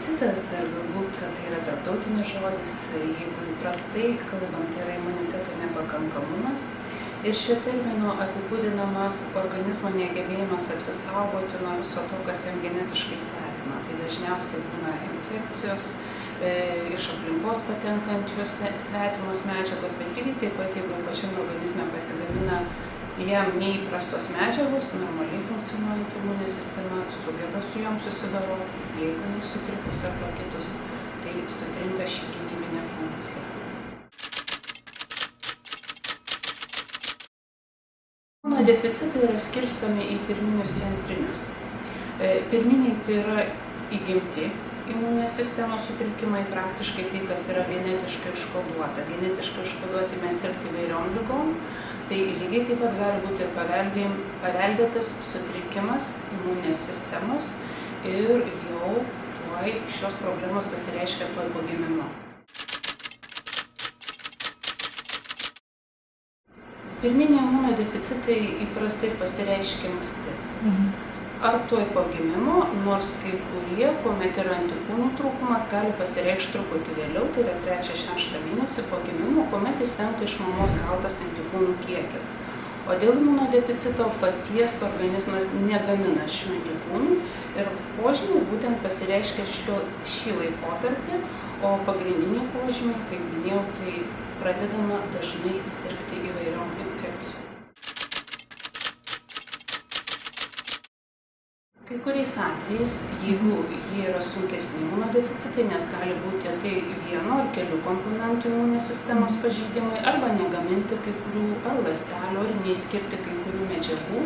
Imunodeficitas, dar galbūt tai yra tarptautinis žodis, jeigu įprastai kalbant, tai yra imuniteto nepakankamumas. Ir šiuo terminu apibūdinamas organizmo negebėjimas apsisaugoti nuo viso to, kas jam genetiškai svetima. Tai dažniausiai būna infekcijos, iš aplinkos patenkančios svetimos medžiagos, bet lygiai taip pat, jeigu pačiam organizme pasigamina jam neįprastos medžiagos, normaliai funkcionuojant imuninė sistema sugeba su jom susidoroti, jeigu jis sutrikus ar pakitus, tai sutrinka ši gynybinė funkcija. Imunodeficitai yra skirstomi į pirminius ir antrinius. Pirminiai tai yra įgimti imuninės sistemos sutrikimai, praktiškai tai, kas yra genetiškai užkoduota. Genetiškai užkoduoti mes sirgti įvairiom ligom, tai lygiai taip pat gali būti ir paveldėtas sutrikimas imuninės sistemos ir jau tuoj šios problemos pasireiškia tuoj po gimimo. Pirminiai imunodeficitai įprastai pasireiškia anksti. Ar tuoj po gimimo, nors kai kurie, kuomet yra antikūnų trūkumas, gali pasireikšti truputį vėliau, tai yra 3-6 mėnesį po gimimo, kuomet išsenka iš mamos gautas antikūnų kiekis. O dėl imunodeficito paties organizmas negamina šių antikūnų ir požymiai būtent pasireiškia šį laikotarpį, o pagrindiniai požymiai, kaip minėjau, tai pradedama dažnai sirgti įvairiom infekcijom. Kai kuriais atvejais, jeigu jie yra sunkesni imunodeficitai, nes gali būti tai vieno ar kelių komponentų imuninės sistemos pažeidimai, arba negaminti kai kurių ar ląstelių, ar neįskirti kai kurių medžiagų,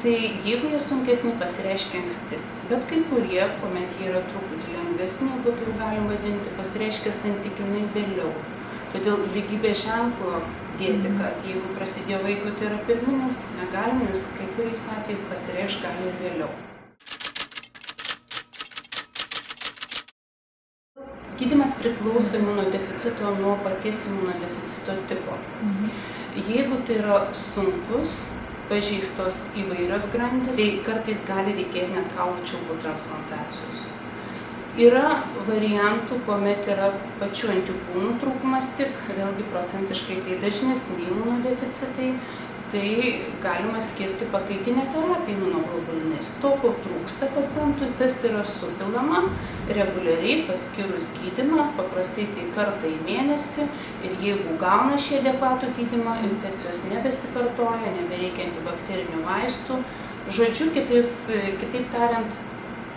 tai jeigu jie sunkesni, pasireiškia anksti. Bet kai kurie, kuomet jie yra truputį lengvesni, jeigu taip galim vadinti, pasireiškia santykinai vėliau. Todėl lygybės ženklo dėti, kad jeigu prasidėjo vaikui, tai yra pirminis, negalim, nes kai kuriais atvejais pasireiškia gali ir vėliau. Gydymas priklauso imunodeficito nuo paties imunodeficito tipo. Jeigu tai yra sunkus, pažeistos įvairios grandys, tai kartais gali reikėti net kaulų čiulpų transplantacijos. Yra variantų, kuomet yra pačių antikūnų trūkumas tik, vėlgi procentiškai tai dažnesni imunodeficitai, tai galima skirti pakaitinę terapiją imunoglobulinais. To, ko trūksta pacientui, tas yra supilama reguliariai paskyrus gydymą, paprastai tai kartą į mėnesį, ir jeigu gauna šį adekvatų gydymą, infekcijos nebesikartoja, nebereikia antibakterinių vaistų. Žodžiu, kitaip tariant,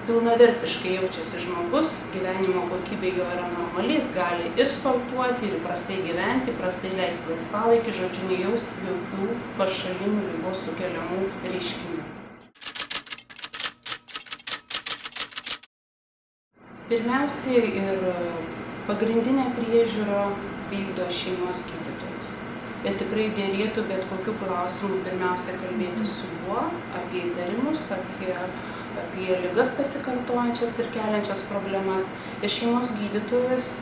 pilnavertiškai jaučiasi žmogus, gyvenimo kokybė jo yra normali, jis gali ir sportuoti, ir įprastai gyventi, įprastai leisti laisvalaikį, žodžiu, nejausti jokių pašalinių ligos sukeliamų reiškinių. Pirmiausiai ir pagrindinę priežiūrą vykdo šeimos gydytojas. Ir tikrai dėrėtų bet kokiu klausimu pirmiausia kalbėti su juo apie įtarimus, apie ligas pasikartojančias ir keliančias problemas. Ir šeimos gydytojas,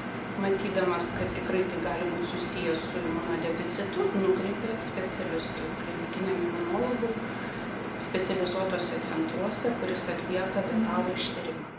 matydamas, kad tikrai tai gali būti susijęs su imunodeficitu, nukreipia specialistų, klinikiniam imunologui, specializuotose centruose, kuris atlieka detalų ištyrimą.